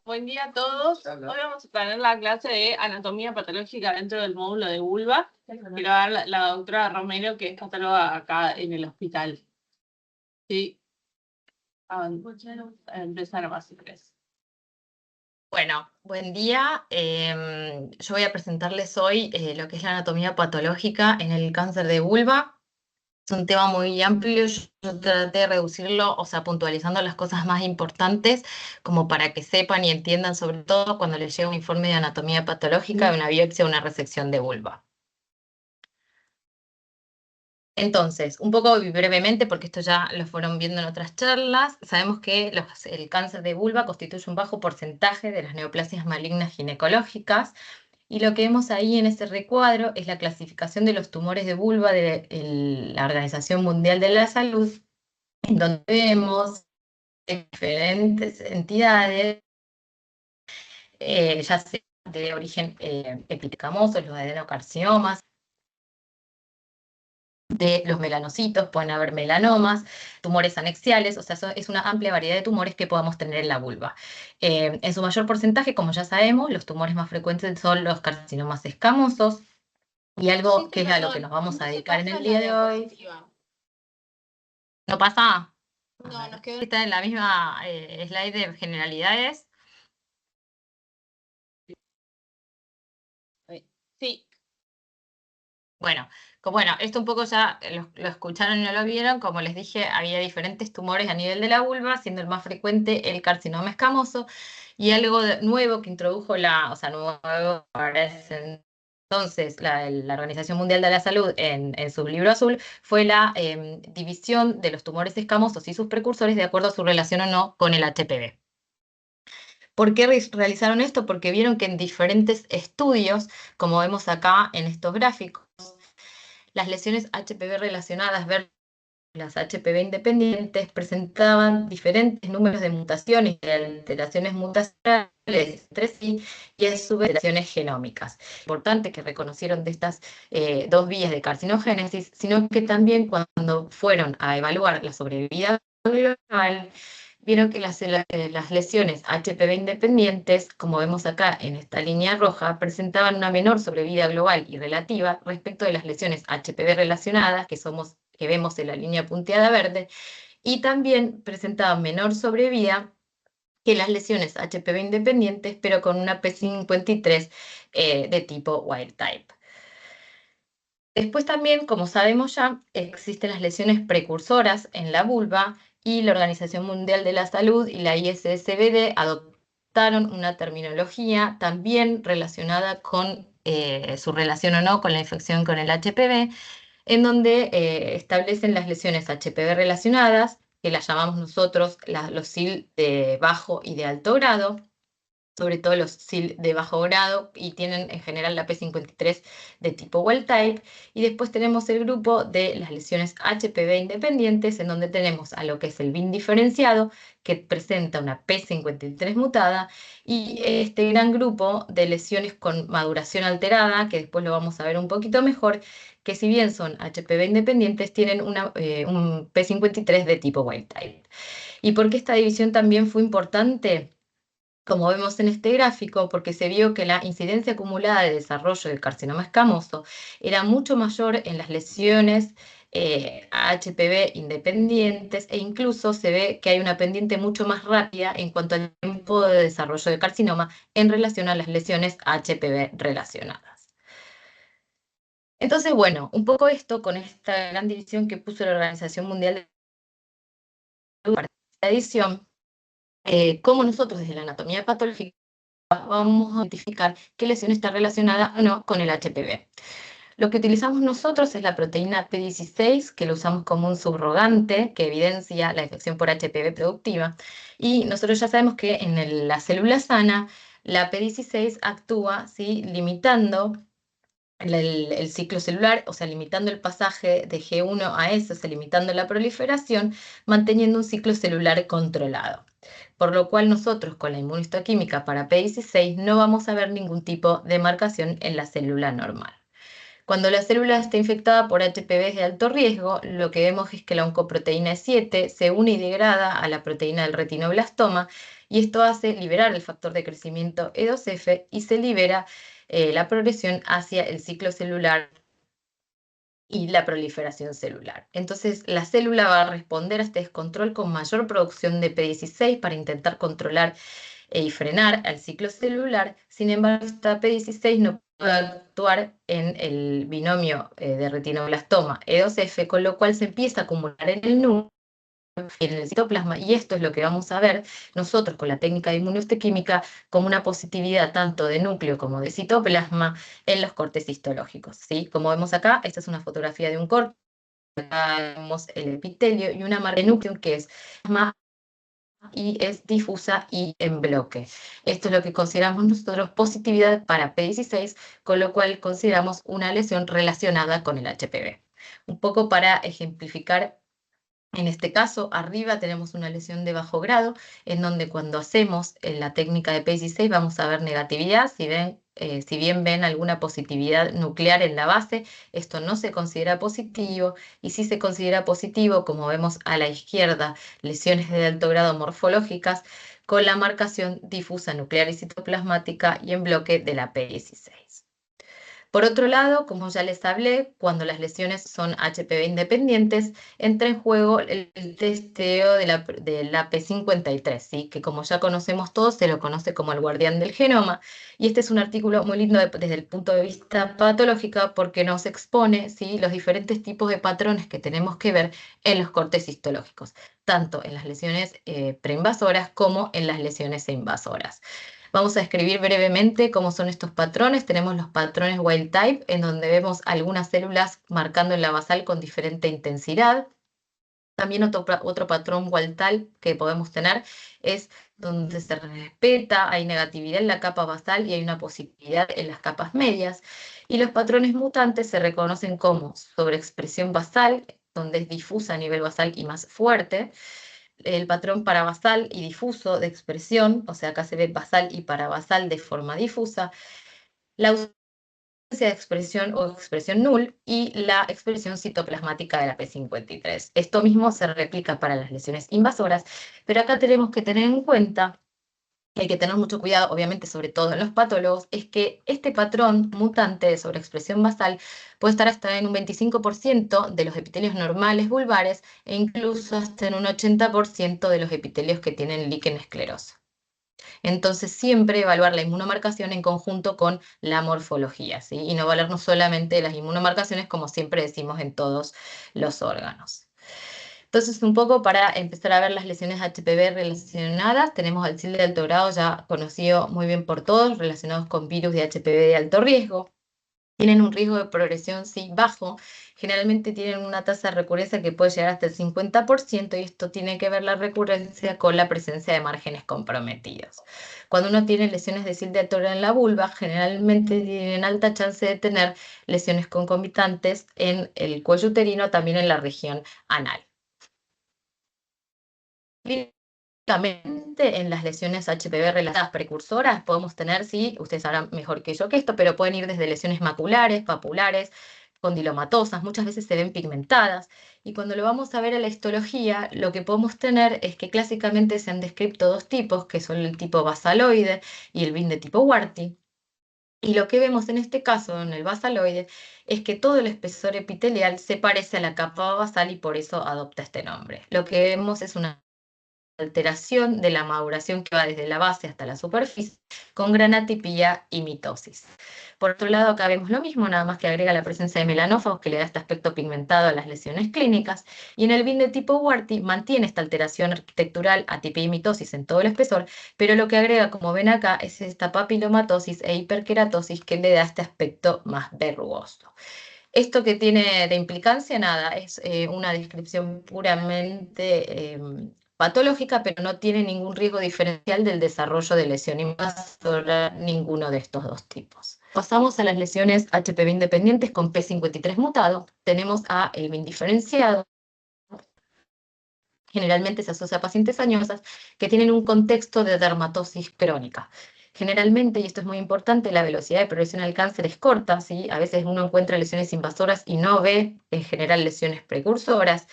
Buen día a todos. Hoy vamos a tener la clase de anatomía patológica dentro del módulo de vulva. Que lo va a dar la doctora Romero, que es patóloga acá en el hospital. Sí. Empezar nomás, si querés. Bueno, buen día. Yo voy a presentarles hoy lo que es la anatomía patológica en el cáncer de vulva. Es un tema muy amplio, yo traté de reducirlo, o sea, puntualizando las cosas más importantes, como para que sepan y entiendan, sobre todo cuando les llega un informe de anatomía patológica de una biopsia o una resección de vulva. Entonces, un poco brevemente, porque esto ya lo fueron viendo en otras charlas, sabemos que el cáncer de vulva constituye un bajo porcentaje de las neoplasias malignas ginecológicas, y lo que vemos ahí en ese recuadro es la clasificación de los tumores de vulva de la Organización Mundial de la Salud, en donde vemos diferentes entidades, ya sea de origen epitelicamoso, los adenocarcinomas, de los melanocitos, pueden haber melanomas, tumores anexiales, o sea, es una amplia variedad de tumores que podamos tener en la vulva. En su mayor porcentaje, como ya sabemos, los tumores más frecuentes son los carcinomas escamosos, y algo que es a lo que nos vamos a dedicar en el día de hoy. ¿No pasa? No, nos quedó. Está en la misma slide de generalidades. Sí. Bueno, esto un poco ya lo escucharon y no lo vieron. Como les dije, había diferentes tumores a nivel de la vulva, siendo el más frecuente el carcinoma escamoso. Y algo nuevo que introdujo nuevo para ese entonces la Organización Mundial de la Salud en su libro azul, fue la división de los tumores escamosos y sus precursores de acuerdo a su relación o no con el HPV. ¿Por qué realizaron esto? Porque vieron que en diferentes estudios, como vemos acá en estos gráficos, las lesiones HPV relacionadas versus las HPV independientes presentaban diferentes números de mutaciones y de alteraciones mutacionales entre sí, y a su vez alteraciones genómicas. Importante que reconocieron de estas dos vías de carcinogénesis, sino que también cuando fueron a evaluar la sobrevida global, vieron que las lesiones HPV independientes, como vemos acá en esta línea roja, presentaban una menor sobrevida global y relativa respecto de las lesiones HPV relacionadas, que vemos en la línea punteada verde, y también presentaban menor sobrevida que las lesiones HPV independientes, pero con una P53 de tipo wild type. Después también, como sabemos ya, existen las lesiones precursoras en la vulva, y la Organización Mundial de la Salud y la ISSBD adoptaron una terminología también relacionada con su relación o no con la infección con el HPV, en donde establecen las lesiones HPV relacionadas, que las llamamos nosotros los SIL de bajo y de alto grado, sobre todo los SIL de bajo grado, y tienen en general la P53 de tipo wild type. Y después tenemos el grupo de las lesiones HPV independientes, en donde tenemos a lo que es el BIN diferenciado, que presenta una P53 mutada, y este gran grupo de lesiones con maduración alterada, que después lo vamos a ver un poquito mejor, que si bien son HPV independientes, tienen un P53 de tipo wild type. ¿Y por qué esta división también fue importante? Como vemos en este gráfico, porque se vio que la incidencia acumulada de desarrollo del carcinoma escamoso era mucho mayor en las lesiones HPV independientes, e incluso se ve que hay una pendiente mucho más rápida en cuanto al tiempo de desarrollo de carcinoma en relación a las lesiones HPV relacionadas. Entonces, bueno, un poco esto con esta gran división que puso la Organización Mundial de la Salud para esta edición, cómo nosotros desde la anatomía patológica vamos a identificar qué lesión está relacionada o no con el HPV. Lo que utilizamos nosotros es la proteína P16, que lo usamos como un subrogante que evidencia la infección por HPV productiva. Y nosotros ya sabemos que en la célula sana, la P16 actúa, ¿sí?, limitando el ciclo celular, o sea, limitando el pasaje de G1 a S, o sea, limitando la proliferación, manteniendo un ciclo celular controlado. Por lo cual nosotros con la inmunohistoquímica para P16 no vamos a ver ningún tipo de marcación en la célula normal. Cuando la célula está infectada por HPV de alto riesgo, lo que vemos es que la oncoproteína 7 se une y degrada a la proteína del retinoblastoma, y esto hace liberar el factor de crecimiento E2F y se libera la progresión hacia el ciclo celular y la proliferación celular. Entonces, la célula va a responder a este descontrol con mayor producción de P16 para intentar controlar y frenar al ciclo celular. Sin embargo, esta P16 no puede actuar en el binomio de retinoblastoma E2F, con lo cual se empieza a acumular en el núcleo, en el citoplasma, y esto es lo que vamos a ver nosotros con la técnica de inmunohistoquímica como una positividad tanto de núcleo como de citoplasma en los cortes histológicos, ¿sí? Como vemos acá, esta es una fotografía de un corte, acá vemos el epitelio y una marca de núcleo que es más y es difusa y en bloque. Esto es lo que consideramos nosotros positividad para P16, con lo cual consideramos una lesión relacionada con el HPV. Un poco para ejemplificar. En este caso, arriba tenemos una lesión de bajo grado, en donde cuando hacemos la técnica de P16 vamos a ver negatividad. Si bien ven alguna positividad nuclear en la base, esto no se considera positivo, y si se considera positivo, como vemos a la izquierda, lesiones de alto grado morfológicas, con la marcación difusa nuclear y citoplasmática y en bloque de la P16. Por otro lado, como ya les hablé, cuando las lesiones son HPV independientes, entra en juego el testeo de la P53, ¿sí? Que como ya conocemos todos, se lo conoce como el guardián del genoma. Y este es un artículo muy lindo desde el punto de vista patológico porque nos expone, ¿sí?, los diferentes tipos de patrones que tenemos que ver en los cortes histológicos, tanto en las lesiones preinvasoras como en las lesiones invasoras. Vamos a describir brevemente cómo son estos patrones. Tenemos los patrones wild type, en donde vemos algunas células marcando en la basal con diferente intensidad. También otro patrón wild type que podemos tener es donde se respeta, hay negatividad en la capa basal y hay una positividad en las capas medias. Y los patrones mutantes se reconocen como sobreexpresión basal, donde es difusa a nivel basal y más fuerte. El patrón parabasal y difuso de expresión, o sea, acá se ve basal y parabasal de forma difusa, la ausencia de expresión o expresión null y la expresión citoplasmática de la P53. Esto mismo se replica para las lesiones invasoras, pero acá tenemos que tener en cuenta, y hay que tener mucho cuidado, obviamente, sobre todo en los patólogos, es que este patrón mutante de sobreexpresión basal puede estar hasta en un 25% de los epitelios normales vulvares e incluso hasta en un 80% de los epitelios que tienen líquen escleroso. Entonces, siempre evaluar la inmunomarcación en conjunto con la morfología, ¿sí? Y no valernos solamente de las inmunomarcaciones, como siempre decimos en todos los órganos. Entonces, un poco para empezar a ver las lesiones HPV relacionadas, tenemos al SIL de alto grado ya conocido muy bien por todos, relacionados con virus de HPV de alto riesgo. Tienen un riesgo de progresión, sí, bajo. Generalmente tienen una tasa de recurrencia que puede llegar hasta el 50%, y esto tiene que ver la recurrencia con la presencia de márgenes comprometidos. Cuando uno tiene lesiones de SIL de alto grado en la vulva, generalmente tienen alta chance de tener lesiones concomitantes en el cuello uterino, también en la región anal. Clínicamente, en las lesiones HPV relatadas precursoras podemos tener, sí, ustedes sabrán mejor que yo que esto, pero pueden ir desde lesiones maculares, papulares, condilomatosas, muchas veces se ven pigmentadas, y cuando lo vamos a ver a la histología, lo que podemos tener es que clásicamente se han descrito dos tipos, que son el tipo basaloide y el BIN de tipo Warty. Y lo que vemos en este caso, en el basaloide, es que todo el espesor epitelial se parece a la capa basal y por eso adopta este nombre. Lo que vemos es una alteración de la maduración que va desde la base hasta la superficie, con granatipía y mitosis. Por otro lado, acá vemos lo mismo, nada más que agrega la presencia de melanófagos que le da este aspecto pigmentado a las lesiones clínicas, y en el BIN de tipo Warty mantiene esta alteración arquitectural, atipia y mitosis en todo el espesor, pero lo que agrega, como ven acá, es esta papilomatosis e hiperkeratosis que le da este aspecto más verrugoso. Esto que tiene de implicancia, nada, es una descripción puramente patológica, pero no tiene ningún riesgo diferencial del desarrollo de lesión invasora, ninguno de estos dos tipos. Pasamos a las lesiones HPV independientes con P53 mutado. Tenemos a el BIN diferenciado. Generalmente se asocia a pacientes añosas que tienen un contexto de dermatosis crónica. Generalmente, y esto es muy importante, la velocidad de progresión al cáncer es corta, ¿sí? A veces uno encuentra lesiones invasoras y no ve en general lesiones precursoras.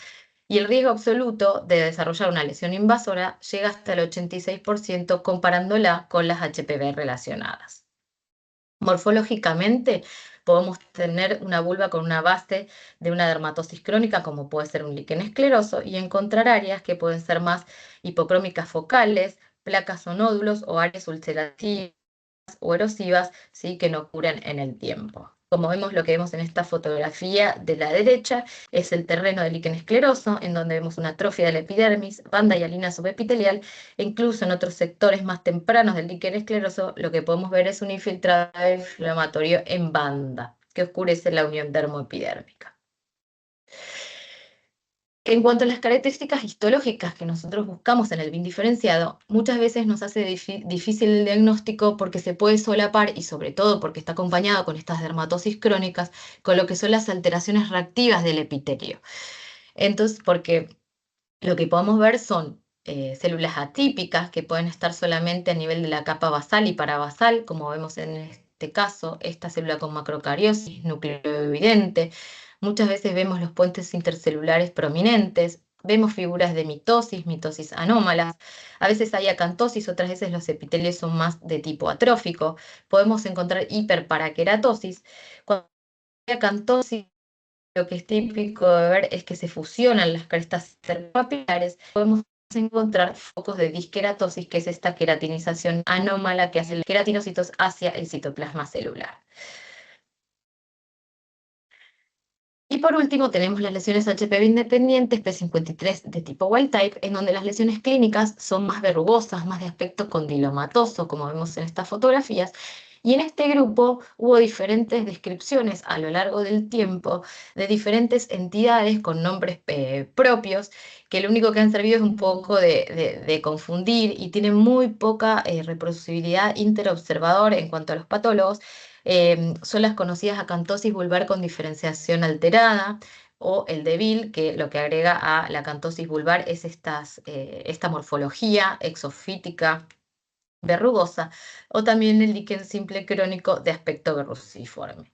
Y el riesgo absoluto de desarrollar una lesión invasora llega hasta el 86% comparándola con las HPV relacionadas. Morfológicamente, podemos tener una vulva con una base de una dermatosis crónica, como puede ser un líquen escleroso, y encontrar áreas que pueden ser más hipocrómicas focales, placas o nódulos, o áreas ulcerativas o erosivas, ¿sí?, que no curan en el tiempo. Como vemos, lo que vemos en esta fotografía de la derecha es el terreno del líquen escleroso, en donde vemos una atrofia de la epidermis, banda hialina subepitelial, e incluso en otros sectores más tempranos del líquen escleroso, lo que podemos ver es un infiltrado inflamatorio en banda, que oscurece la unión dermoepidérmica. En cuanto a las características histológicas que nosotros buscamos en el BIM diferenciado, muchas veces nos hace difícil el diagnóstico porque se puede solapar, y sobre todo porque está acompañado con estas dermatosis crónicas, con lo que son las alteraciones reactivas del epitelio. Entonces, porque lo que podemos ver son células atípicas que pueden estar solamente a nivel de la capa basal y parabasal, como vemos en este caso, esta célula con macrocariosis, núcleo evidente. Muchas veces vemos los puentes intercelulares prominentes, vemos figuras de mitosis, mitosis anómalas, a veces hay acantosis, otras veces los epitelios son más de tipo atrófico, podemos encontrar hiperparaqueratosis. Cuando hay acantosis, lo que es típico de ver es que se fusionan las crestas papilares. Podemos encontrar focos de disqueratosis, que es esta queratinización anómala que hace los queratinocitos hacia el citoplasma celular. Y por último tenemos las lesiones HPV independientes P53 de tipo wild type, en donde las lesiones clínicas son más verrugosas, más de aspecto condilomatoso, como vemos en estas fotografías. Y en este grupo hubo diferentes descripciones a lo largo del tiempo de diferentes entidades con nombres propios, que lo único que han servido es un poco de confundir, y tienen muy poca reproducibilidad interobservador en cuanto a los patólogos. Son las conocidas acantosis vulvar con diferenciación alterada, o el DEVIL, que lo que agrega a la acantosis vulvar es esta morfología exofítica verrugosa, o también el líquen simple crónico de aspecto verruciforme.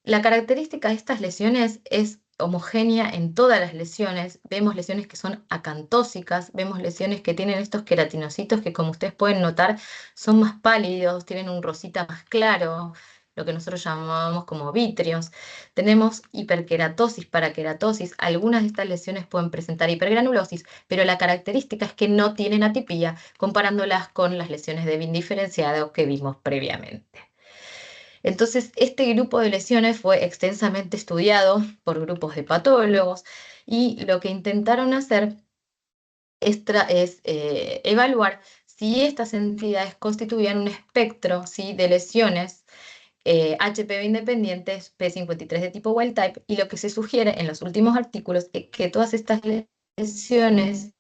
La característica de estas lesiones es homogénea en todas las lesiones. Vemos lesiones que son acantósicas, vemos lesiones que tienen estos queratinocitos que, como ustedes pueden notar, son más pálidos, tienen un rosita más claro, lo que nosotros llamamos como vítreos. Tenemos hiperqueratosis, paraqueratosis. Algunas de estas lesiones pueden presentar hipergranulosis, pero la característica es que no tienen atipía, comparándolas con las lesiones de BIM diferenciado que vimos previamente. Entonces, este grupo de lesiones fue extensamente estudiado por grupos de patólogos, y lo que intentaron hacer es evaluar si estas entidades constituían un espectro, ¿sí?, de lesiones HPV independientes P53 de tipo wild type, y lo que se sugiere en los últimos artículos es que todas estas lesiones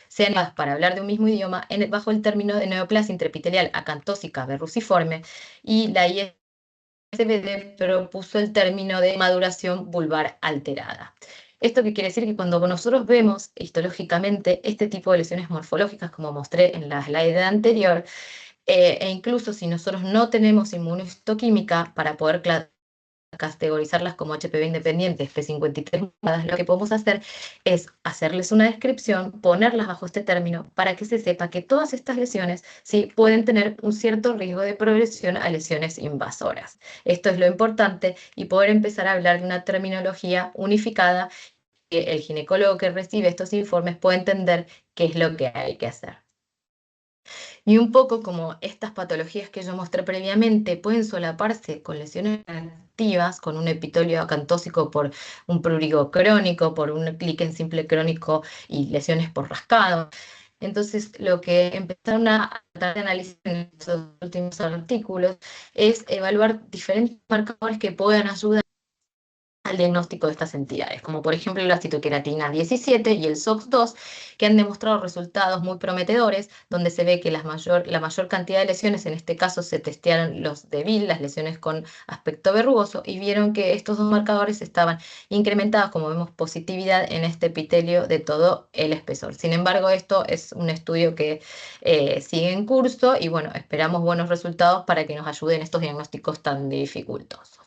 sean para hablar de un mismo idioma bajo el término de neoplasia intraepitelial acantósica verruciforme, y la ISBD propuso el término de maduración vulvar alterada. ¿Esto qué quiere decir? Que cuando nosotros vemos histológicamente este tipo de lesiones morfológicas, como mostré en la slide anterior, e incluso si nosotros no tenemos inmunohistoquímica para poder categorizarlas como HPV independientes P53, lo que podemos hacer es hacerles una descripción, ponerlas bajo este término, para que se sepa que todas estas lesiones sí pueden tener un cierto riesgo de progresión a lesiones invasoras. Esto es lo importante, y poder empezar a hablar de una terminología unificada, que el ginecólogo que recibe estos informes pueda entender qué es lo que hay que hacer. Y un poco como estas patologías que yo mostré previamente pueden solaparse con lesiones activas, con un epitelio acantósico por un prurigo crónico, por un líquen simple crónico y lesiones por rascado. Entonces, lo que empezaron a tratar de analizar en estos últimos artículos es evaluar diferentes marcadores que puedan ayudar al diagnóstico de estas entidades, como por ejemplo la citoqueratina 17 y el SOX2, que han demostrado resultados muy prometedores, donde se ve que la mayor cantidad de lesiones, en este caso se testearon los DEVIL, las lesiones con aspecto verrugoso, y vieron que estos dos marcadores estaban incrementados, como vemos, positividad en este epitelio de todo el espesor. Sin embargo, esto es un estudio que sigue en curso, y bueno, esperamos buenos resultados para que nos ayuden estos diagnósticos tan dificultosos.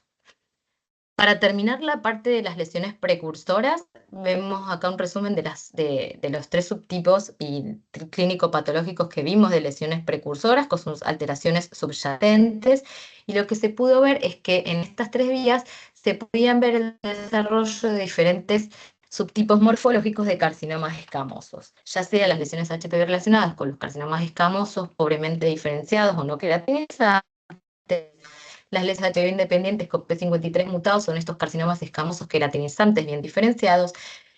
Para terminar la parte de las lesiones precursoras, vemos acá un resumen de los 3 subtipos clínico-patológicos que vimos de lesiones precursoras con sus alteraciones subyacentes, y lo que se pudo ver es que en estas 3 vías se podían ver el desarrollo de diferentes subtipos morfológicos de carcinomas escamosos, ya sea las lesiones HPV relacionadas con los carcinomas escamosos pobremente diferenciados o no queratinizados. Las lesiones HPV independientes con P53 mutados son estos carcinomas escamosos queratinizantes bien diferenciados.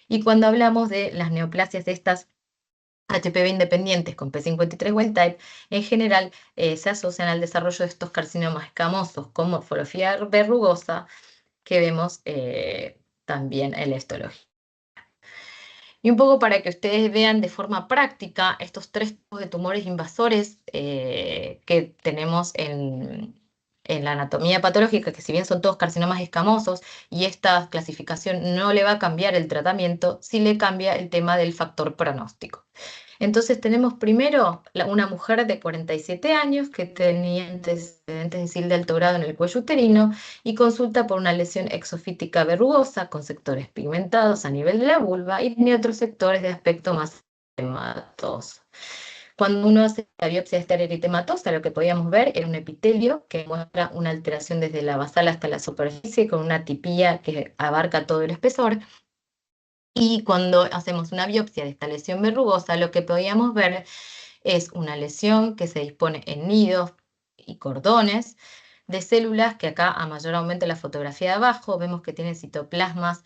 Y cuando hablamos de las neoplasias de estas HPV independientes con P53 wild type, en general se asocian al desarrollo de estos carcinomas escamosos con morfología verrugosa que vemos también en la histología. Y un poco para que ustedes vean de forma práctica estos 3 tipos de tumores invasores que tenemos en la anatomía patológica, que si bien son todos carcinomas escamosos y esta clasificación no le va a cambiar el tratamiento, sí le cambia el tema del factor pronóstico. Entonces tenemos primero una mujer de 47 años que tenía antecedentes de SIL de alto grado en el cuello uterino y consulta por una lesión exofítica verrugosa con sectores pigmentados a nivel de la vulva y tenía otros sectores de aspecto más eritematoso. Cuando uno hace la biopsia de esta eritematosa, lo que podíamos ver era un epitelio que muestra una alteración desde la basal hasta la superficie con una tipía que abarca todo el espesor. Y cuando hacemos una biopsia de esta lesión verrugosa, lo que podíamos ver es una lesión que se dispone en nidos y cordones de células que acá, a mayor aumento en la fotografía de abajo, vemos que tienen citoplasmas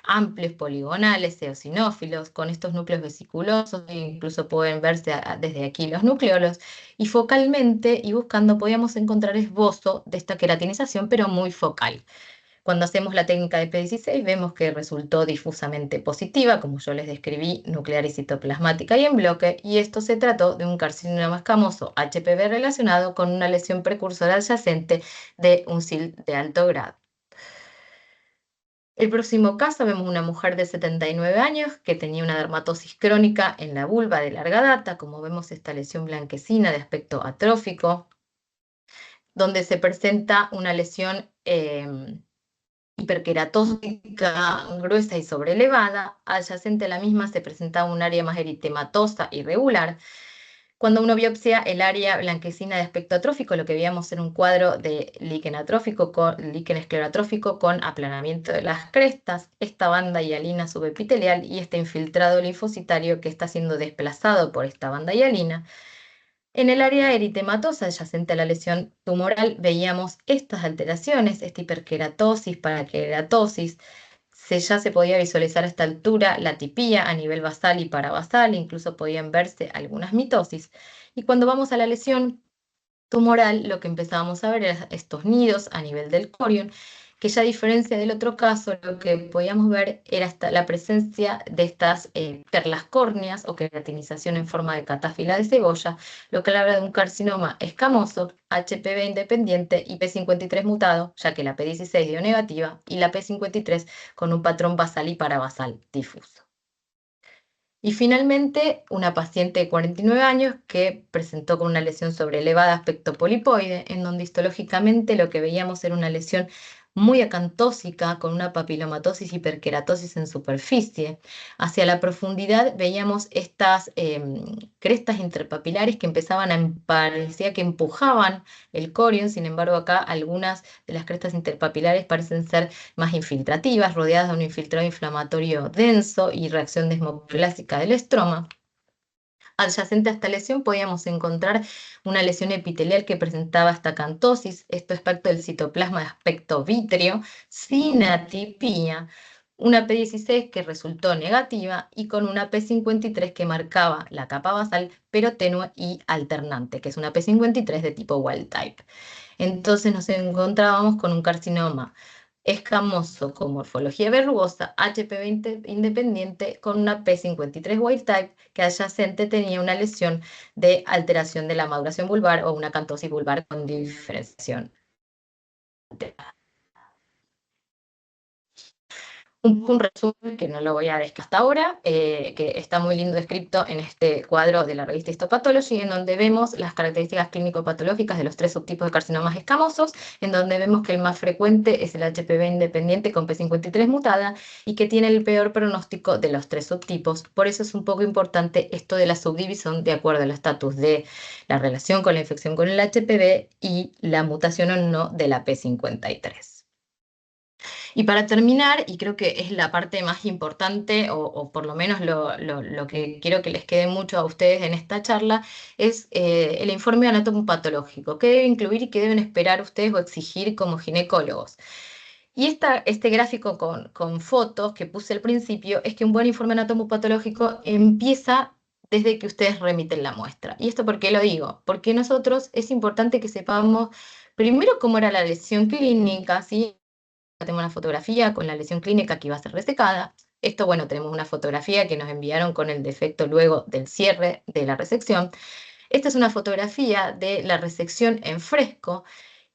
amplios, poligonales, eosinófilos, con estos núcleos vesiculosos, e incluso pueden verse desde aquí los nucleolos, y focalmente y buscando podíamos encontrar esbozo de esta queratinización, pero muy focal. Cuando hacemos la técnica de P16 vemos que resultó difusamente positiva, como yo les describí, nuclear y citoplasmática y en bloque, y esto se trató de un carcinoma escamoso HPV relacionado con una lesión precursora adyacente de un SIL de alto grado. El próximo caso vemos una mujer de 79 años que tenía una dermatosis crónica en la vulva de larga data, como vemos esta lesión blanquecina de aspecto atrófico, donde se presenta una lesión hiperqueratótica, gruesa y sobrelevada. Adyacente a la misma se presenta un área más eritematosa irregular. Cuando uno biopsia el área blanquecina de aspecto atrófico, lo que veíamos era un cuadro de líquen atrófico, líquen esclerotrófico con aplanamiento de las crestas, esta banda hialina subepitelial y este infiltrado linfocitario que está siendo desplazado por esta banda hialina. En el área eritematosa adyacente a la lesión tumoral veíamos estas alteraciones, esta hiperqueratosis, paraqueratosis. Ya se podía visualizar a esta altura la tipía a nivel basal y parabasal, incluso podían verse algunas mitosis. Y cuando vamos a la lesión tumoral, lo que empezábamos a ver eran estos nidos a nivel del corion, que ya a diferencia del otro caso, lo que podíamos ver era la presencia de estas perlas córneas o queratinización en forma de catáfila de cebolla, lo que habla de un carcinoma escamoso, HPV independiente y P53 mutado, ya que la P16 dio negativa y la P53 con un patrón basal y parabasal difuso. Y finalmente, una paciente de 49 años que presentó con una lesión sobrelevada aspecto polipoide, en donde histológicamente lo que veíamos era una lesión muy acantósica con una papilomatosis hiperqueratosis en superficie. Hacia la profundidad veíamos estas crestas interpapilares que parecía que empujaban el corion. Sin embargo, acá algunas de las crestas interpapilares parecen ser más infiltrativas, rodeadas de un infiltrado inflamatorio denso y reacción desmoplásica del estroma. Adyacente a esta lesión podíamos encontrar una lesión epitelial que presentaba esta acantosis, esto es parte del citoplasma de aspecto vítreo, sin atipía, una P16 que resultó negativa y con una P53 que marcaba la capa basal, pero tenue y alternante, que es una P53 de tipo wild type. Entonces nos encontrábamos con un carcinoma escamoso con morfología verrugosa, HPV independiente con una P53 wild type que adyacente tenía una lesión de alteración de la maduración vulvar o una acantosis vulvar con diferenciación. un resumen que no lo voy a descartar ahora, que está muy lindo descrito en este cuadro de la revista Histopathology, en donde vemos las características clínico-patológicas de los 3 subtipos de carcinomas escamosos, en donde vemos que el más frecuente es el HPV independiente con P53 mutada y que tiene el peor pronóstico de los 3 subtipos. Por eso es un poco importante esto de la subdivisión de acuerdo al estatus de la relación con la infección con el HPV y la mutación o no de la P53. Y para terminar, y creo que es la parte más importante, o por lo menos lo que quiero que les quede mucho a ustedes en esta charla, es el informe anatomopatológico. ¿Qué debe incluir y qué deben esperar ustedes o exigir como ginecólogos? Y este gráfico con fotos que puse al principio es que un buen informe anatomopatológico empieza desde que ustedes remiten la muestra. ¿Y esto por qué lo digo? Porque nosotros es importante que sepamos primero cómo era la lesión clínica, ¿sí? Tenemos una fotografía con la lesión clínica que iba a ser resecada. Esto, bueno, tenemos una fotografía que nos enviaron con el defecto luego del cierre de la resección. Esta es una fotografía de la resección en fresco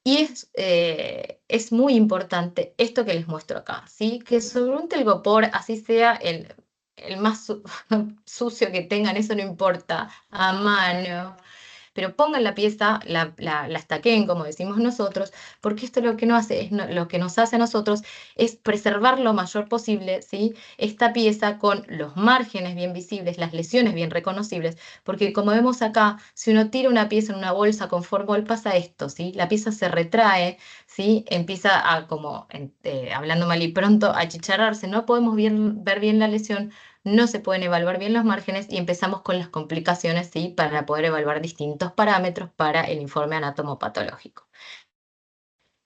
y es muy importante esto que les muestro acá, ¿sí? Que sobre un telgopor, así sea el más sucio que tengan, eso no importa, a mano, pero pongan la pieza, la estaqueen, como decimos nosotros, porque esto lo que nos hace, lo que nos hace a nosotros es preservar lo mayor posible, ¿sí? Esta pieza con los márgenes bien visibles, las lesiones bien reconocibles, porque como vemos acá, si uno tira una pieza en una bolsa con formol, pasa esto, ¿sí? La pieza se retrae, ¿sí? Empieza a, como hablando mal y pronto, a achicharrarse, no podemos ver bien la lesión, no se pueden evaluar bien los márgenes y empezamos con las complicaciones, ¿sí? Para poder evaluar distintos parámetros para el informe anatomopatológico.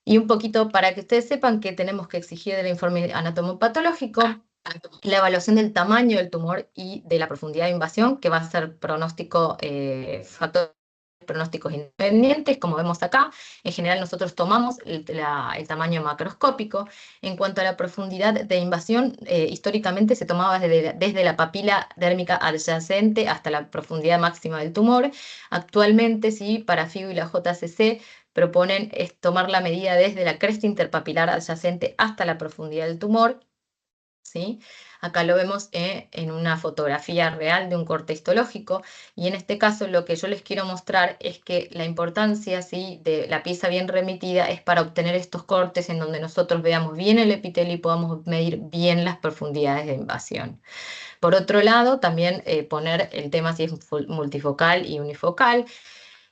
Y un poquito para que ustedes sepan que tenemos que exigir del informe anatomopatológico la evaluación del tamaño del tumor y de la profundidad de invasión, que va a ser pronóstico, factores pronósticos independientes, como vemos acá. En general nosotros tomamos el tamaño macroscópico. En cuanto a la profundidad de invasión, históricamente se tomaba desde la papila dérmica adyacente hasta la profundidad máxima del tumor. Actualmente, sí, para FIGO y la JCC proponen tomar la medida desde la cresta interpapilar adyacente hasta la profundidad del tumor. ¿Sí? Acá lo vemos en una fotografía real de un corte histológico y en este caso lo que yo les quiero mostrar es que la importancia, ¿sí? De la pieza bien remitida es para obtener estos cortes en donde nosotros veamos bien el epitelio y podamos medir bien las profundidades de invasión. Por otro lado, también poner el tema si es multifocal y unifocal.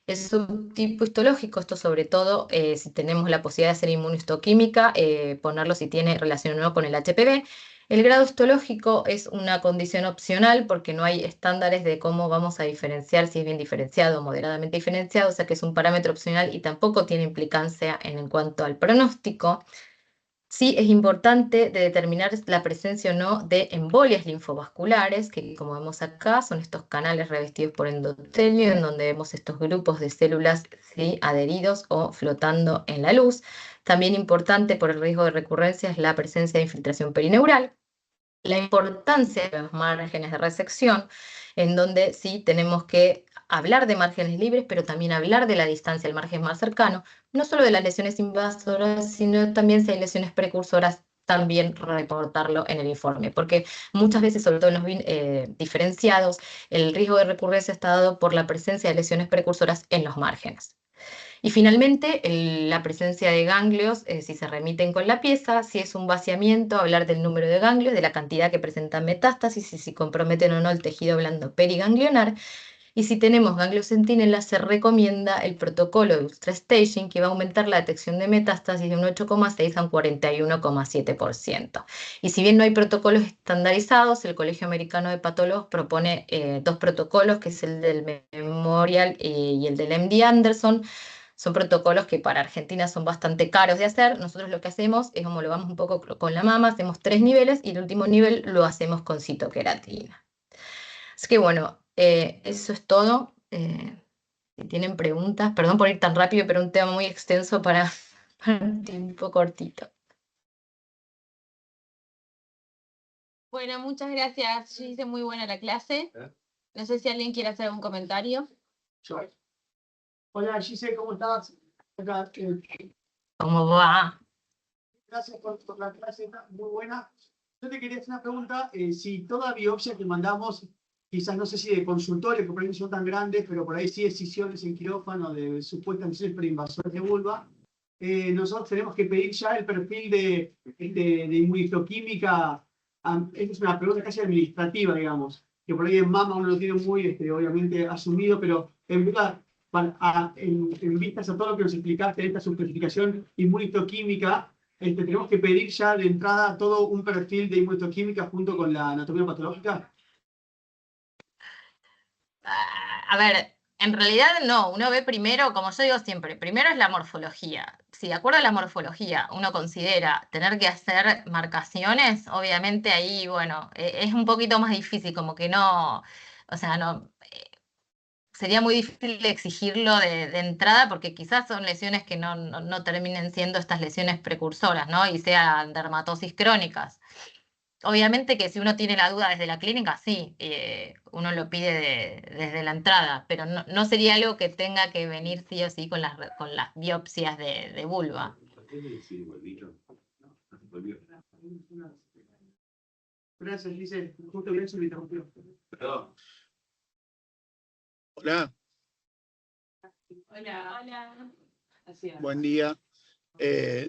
El subtipo histológico, esto sobre todo si tenemos la posibilidad de hacer inmunohistoquímica, ponerlo si tiene relación o no con el HPV. El grado histológico es una condición opcional porque no hay estándares de cómo vamos a diferenciar si es bien diferenciado o moderadamente diferenciado, o sea que es un parámetro opcional y tampoco tiene implicancia en cuanto al pronóstico. Sí, es importante de determinar la presencia o no de embolias linfovasculares, que como vemos acá son estos canales revestidos por endotelio, en donde vemos estos grupos de células, ¿sí? Adheridos o flotando en la luz. También importante por el riesgo de recurrencia es la presencia de infiltración perineural. La importancia de los márgenes de resección, en donde sí tenemos que hablar de márgenes libres, pero también hablar de la distancia al margen más cercano, no solo de las lesiones invasoras, sino también si hay lesiones precursoras, también reportarlo en el informe, porque muchas veces, sobre todo en los diferenciados, el riesgo de recurrencia está dado por la presencia de lesiones precursoras en los márgenes. Y finalmente, la presencia de ganglios, si se remiten con la pieza, si es un vaciamiento, hablar del número de ganglios, de la cantidad que presentan metástasis, y si comprometen o no el tejido blando periganglionar. Y si tenemos ganglios centinelas, se recomienda el protocolo de ultrastaging, que va a aumentar la detección de metástasis de un 8,6 a un 41,7%. Y si bien no hay protocolos estandarizados, el Colegio Americano de Patólogos propone 2 protocolos, que es el del Memorial y el del MD Anderson. Son protocolos que para Argentina son bastante caros de hacer. Nosotros lo que hacemos es homologamos un poco con la mama, hacemos 3 niveles y el último nivel lo hacemos con citoqueratina. Así que bueno, eso es todo. Si tienen preguntas, perdón por ir tan rápido, pero un tema muy extenso para un tiempo cortito. Bueno, muchas gracias. Gise, muy buena la clase. No sé si alguien quiere hacer un comentario. Hola Gise, ¿cómo estás? ¿Cómo va? Gracias por la clase, está muy buena. Yo te quería hacer una pregunta, si toda biopsia que mandamos, quizás no sé si de consultorio, que por ahí no son tan grandes, pero por ahí sí excisiones en quirófano de supuestas lesiones preinvasoras de vulva, nosotros tenemos que pedir ya el perfil de inmunistoquímica. Esta es una pregunta casi administrativa, digamos, que por ahí en mama uno lo tiene muy, obviamente, asumido, pero en verdad, en vistas a todo lo que nos explicaste de esta subclasificación inmunistoquímica, tenemos que pedir ya de entrada todo un perfil de inmunistoquímica junto con la anatomía patológica. A ver, en realidad no, uno ve primero, como yo digo siempre, primero es la morfología. Si de acuerdo a la morfología uno considera tener que hacer marcaciones, obviamente ahí, bueno, es un poquito más difícil, como que no, o sea, no, sería muy difícil exigirlo de entrada porque quizás son lesiones que no terminen siendo estas lesiones precursoras, ¿no? Y sean dermatosis crónicas. Obviamente que si uno tiene la duda desde la clínica, sí, uno lo pide desde la entrada, pero no sería algo que tenga que venir sí o sí con las biopsias de vulva. Gracias, Giselle. Justo bien se me interrumpió. Perdón. Hola, Hola. Así es. buen día.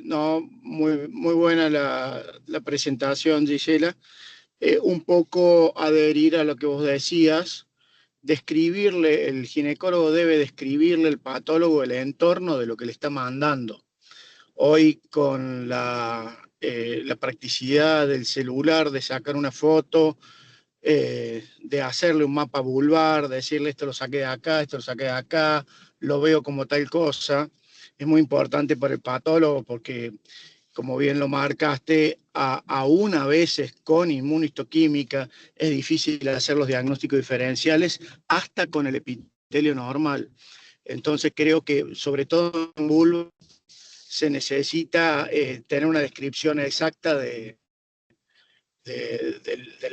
No, muy buena la presentación, Gisela. Un poco adherir a lo que vos decías, describirle, el ginecólogo debe describirle al patólogo el entorno de lo que le está mandando. Hoy con la practicidad del celular, de sacar una foto, de hacerle un mapa vulvar, de decirle esto lo saqué de acá, esto lo saqué de acá, lo veo como tal cosa, es muy importante para el patólogo porque, como bien lo marcaste, aún a veces con inmunistoquímica es difícil hacer los diagnósticos diferenciales hasta con el epitelio normal. Entonces creo que sobre todo en vulva se necesita tener una descripción exacta del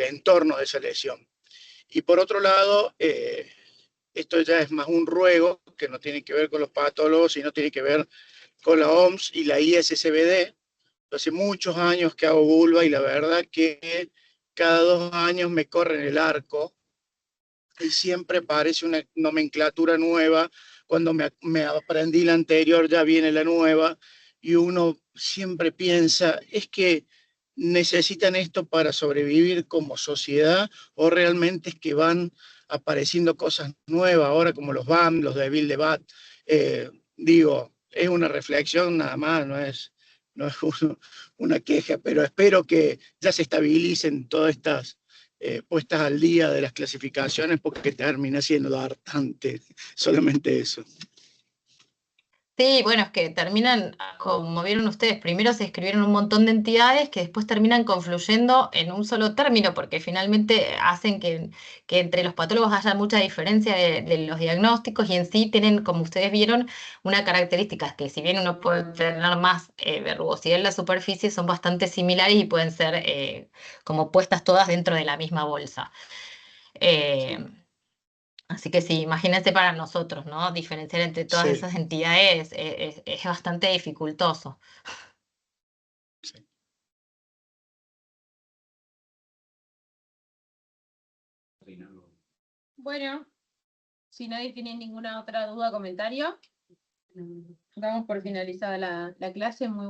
entorno de esa lesión. Y por otro lado, esto ya es más un ruego que no tiene que ver con los patólogos, sino tiene que ver con la OMS y la ISSBD. Hace muchos años que hago vulva y la verdad que cada 2 años me corren el arco y siempre aparece una nomenclatura nueva. Cuando me aprendí la anterior ya viene la nueva y uno siempre piensa, es que necesitan esto para sobrevivir como sociedad o realmente es que van apareciendo cosas nuevas ahora como los BAM, los de Bill de Bat. Digo, es una reflexión nada más, no es una queja, pero espero que ya se estabilicen todas estas puestas al día de las clasificaciones porque termina siendo hartante, solamente eso. Sí, bueno, es que terminan, como vieron ustedes, primero se escribieron un montón de entidades que después terminan confluyendo en un solo término, porque finalmente hacen que entre los patólogos haya mucha diferencia de los diagnósticos y en sí tienen, como ustedes vieron, una característica que si bien uno puede tener más verrugosidad en la superficie, son bastante similares y pueden ser como puestas todas dentro de la misma bolsa. Así que sí, imagínense para nosotros, ¿no? Diferenciar entre todas Sí, esas entidades es bastante dificultoso. sí. Bueno, si nadie tiene ninguna otra duda o comentario, damos por finalizada la clase. Muy buena.